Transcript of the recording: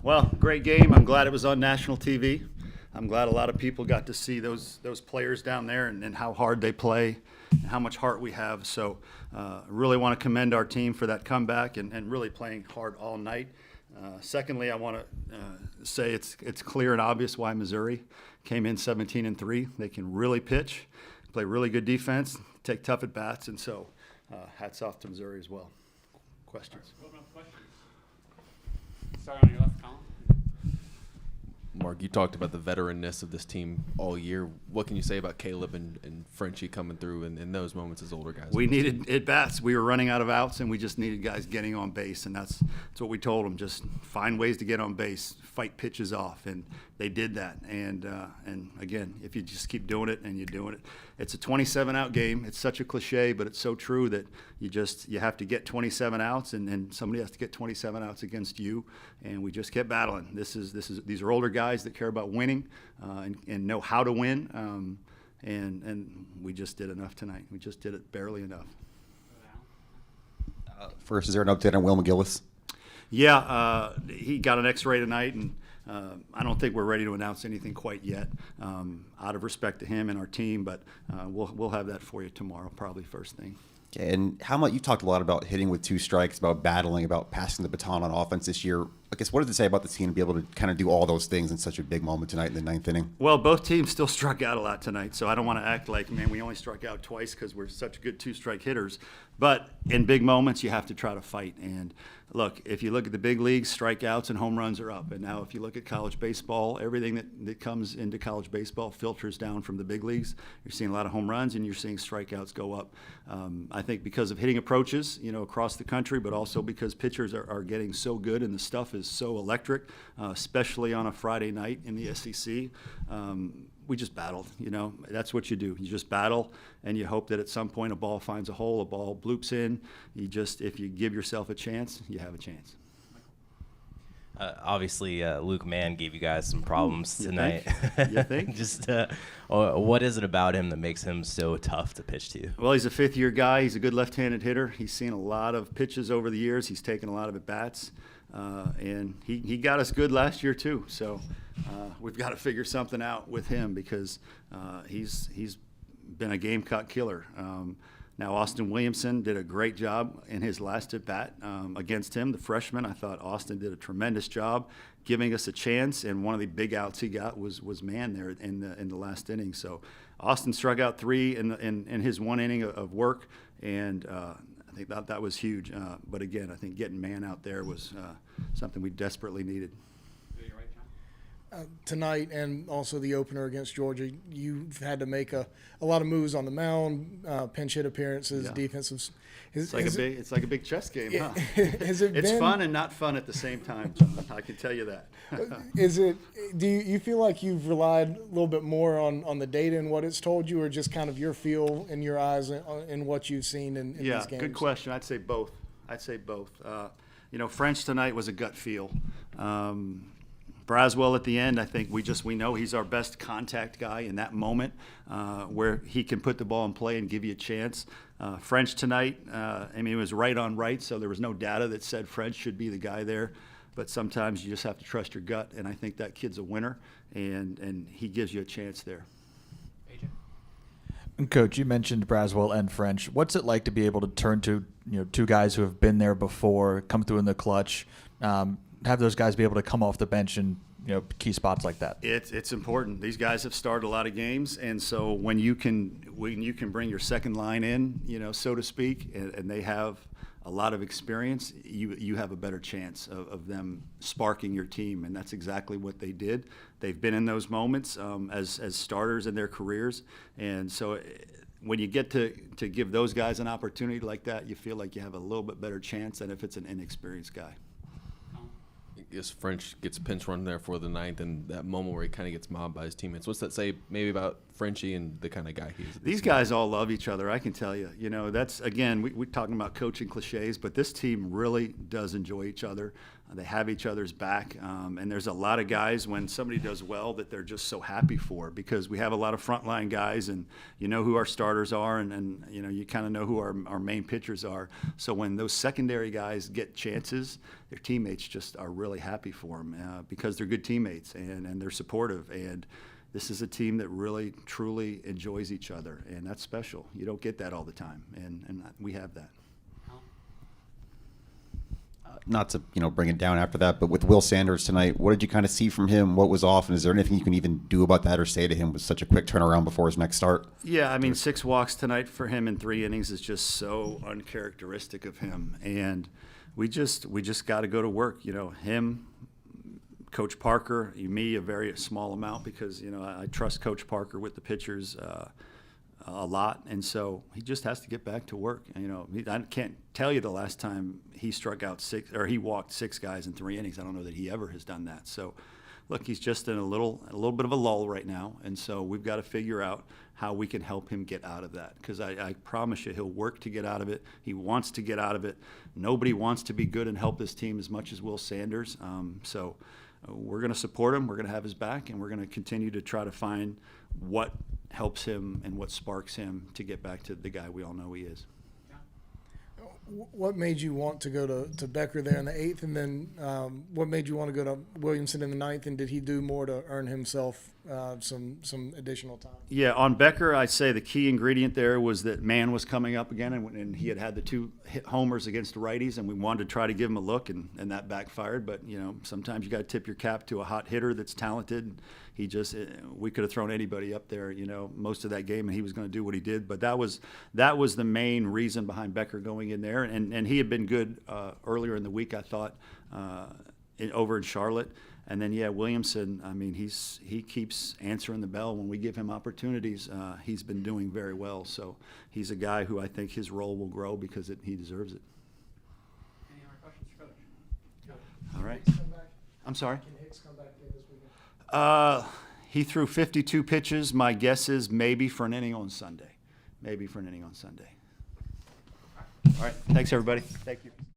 Well, great game. I'm glad it was on national TV. I'm glad a lot of people got to see those players down there and how hard they play and how much heart we have. So really want to commend our team for that comeback and really playing hard all night. Secondly, I want to say it's clear and obvious why Missouri came in 17-3. They can really pitch, play really good defense, take tough at bats, and so hats off to Missouri as well. Questions? Start on your left column. Mark, you talked about the veteranness of this team all year. What can you say about Caleb and Frenchie coming through in those moments as older guys? We needed at-bats. We were running out of outs, and we just needed guys getting on base, and that's what we told them. Just find ways to get on base, fight pitches off, and they did that. And again, if you just keep doing it and you're doing it, it's a 27-out game. It's such a cliche, but it's so true that you have to get 27 outs, and somebody has to get 27 outs against you. And we just kept battling. These are older guys that care about winning and know how to win. And we just did enough tonight. We just did it barely enough. First, is there an update on Will McGillis? Yeah, he got an X-ray tonight, and I don't think we're ready to announce anything quite yet, out of respect to him and our team. But we'll have that for you tomorrow, probably first thing. Okay, and how much you talked a lot about hitting with two strikes, about battling, about passing the baton on offense this year. I guess what does it say about the team to be able to kind of do all those things in such a big moment tonight in the ninth inning? Well, both teams still struck out a lot tonight, so I don't want to act like, man, we only struck out twice because we're such good two-strike hitters. But in big moments, you have to try to fight. And look, if you look at the big leagues, strikeouts and home runs are up. And now if you look at college baseball, everything that comes into college baseball filters down from the big leagues. You're seeing a lot of home runs, and you're seeing strikeouts go up. I think because of hitting approaches, across the country, but also because pitchers are getting so good and the stuff is so electric, especially on a Friday night in the SEC. We just battled, That's what you do. You just battle, and you hope that at some point a ball finds a hole, a ball bloops in. If you give yourself a chance, you have a chance. Obviously, Luke Mann gave you guys some problems tonight. You think? Just what is it about him that makes him so tough to pitch to? Well, he's a fifth-year guy. He's a good left-handed hitter. He's seen a lot of pitches over the years. He's taken a lot of at-bats. And he got us good last year too. So we've got to figure something out with him because he's been a Gamecock killer. Now Austin Williamson did a great job in his last at bat against him, the freshman. I thought Austin did a tremendous job giving us a chance, and one of the big outs he got was Mann there in the last inning. So Austin struck out 3 in his one inning of work, and I think that was huge. But again, I think getting Mann out there was something we desperately needed. Tonight and also the opener against Georgia, you've had to make a lot of moves on the mound, pinch hit appearances, defensive. It's like a big chess game, huh? It's fun and not fun at the same time, John. I can tell you that. Do you feel like you've relied a little bit more on the data and what it's told you, or just kind of your feel in your eyes and what you've seen in these games? Yeah, good question. I'd say both. French tonight was a gut feel. Braswell at the end, I think we know he's our best contact guy in that moment where he can put the ball in play and give you a chance. French tonight, it was right on right, so there was no data that said French should be the guy there. But sometimes you just have to trust your gut, and I think that kid's a winner, and he gives you a chance there. Coach, you mentioned Braswell and French. What's it like to be able to turn to two guys who have been there before, come through in the clutch, have those guys be able to come off the bench in key spots like that? It's important. These guys have started a lot of games, and so when you can bring your second line in, so to speak, and they have a lot of experience, you have a better chance of them sparking your team, and that's exactly what they did. They've been in those moments as starters in their careers, and so when you get to give those guys an opportunity like that, you feel like you have a little bit better chance than if it's an inexperienced guy. I guess French gets a pinch run there for the ninth, and that moment where he kind of gets mobbed by his teammates. What's that say maybe about Frenchie and the kind of guy he is? These guys all love each other, I can tell you. That's, again, we're talking about coaching cliches, but this team really does enjoy each other. They have each other's back, and there's a lot of guys when somebody does well that they're just so happy for, because we have a lot of frontline guys, and you know who our starters are, and you know, you kind of know who our main pitchers are. So when those secondary guys get chances, their teammates just are really happy for them because they're good teammates and they're supportive. And this is a team that really truly enjoys each other, and that's special. You don't get that all the time, and we have that. Not to bring it down after that, but with Will Sanders tonight, what did you kind of see from him? What was off, and is there anything you can even do about that or say to him with such a quick turnaround before his next start? Yeah, I mean, 6 walks tonight for him in 3 innings is just so uncharacteristic of him, and we just got to go to work. You know, him, Coach Parker, me, a very small amount, because I trust Coach Parker with the pitchers a lot, and so he just has to get back to work. I can't tell you the last time he struck out 6 or he walked 6 guys in 3 innings. I don't know that he ever has done that. So, look, he's just in a little bit of a lull right now, and so we've got to figure out how we can help him get out of that. Because I promise you, he'll work to get out of it. He wants to get out of it. Nobody wants to be good and help this team as much as Will Sanders. So we're going to support him. We're going to have his back, and we're going to continue to try to find what helps him and what sparks him to get back to the guy we all know he is. What made you want to go to Becker there in the 8th, and then what made you want to go to Williamson in the 9th, and did he do more to earn himself some additional time? Yeah, on Becker, I'd say the key ingredient there was that Mann was coming up again, and he had the 2 hit homers against righties, and we wanted to try to give him a look, and that backfired. But sometimes you got to tip your cap to a hot hitter that's talented. We could have thrown anybody up there, most of that game, and he was going to do what he did. But that was the main reason behind Becker going in there, and he had been good earlier in the week, I thought, over in Charlotte. And then, Williamson, I mean, he keeps answering the bell when we give him opportunities. He's been doing very well. So he's a guy who I think his role will grow because he deserves it. Any other questions for Coach? All right. I'm sorry? Can Hicks come back here this weekend? He threw 52 pitches. My guess is maybe for an inning on Sunday. All right. Thanks, everybody. Thank you.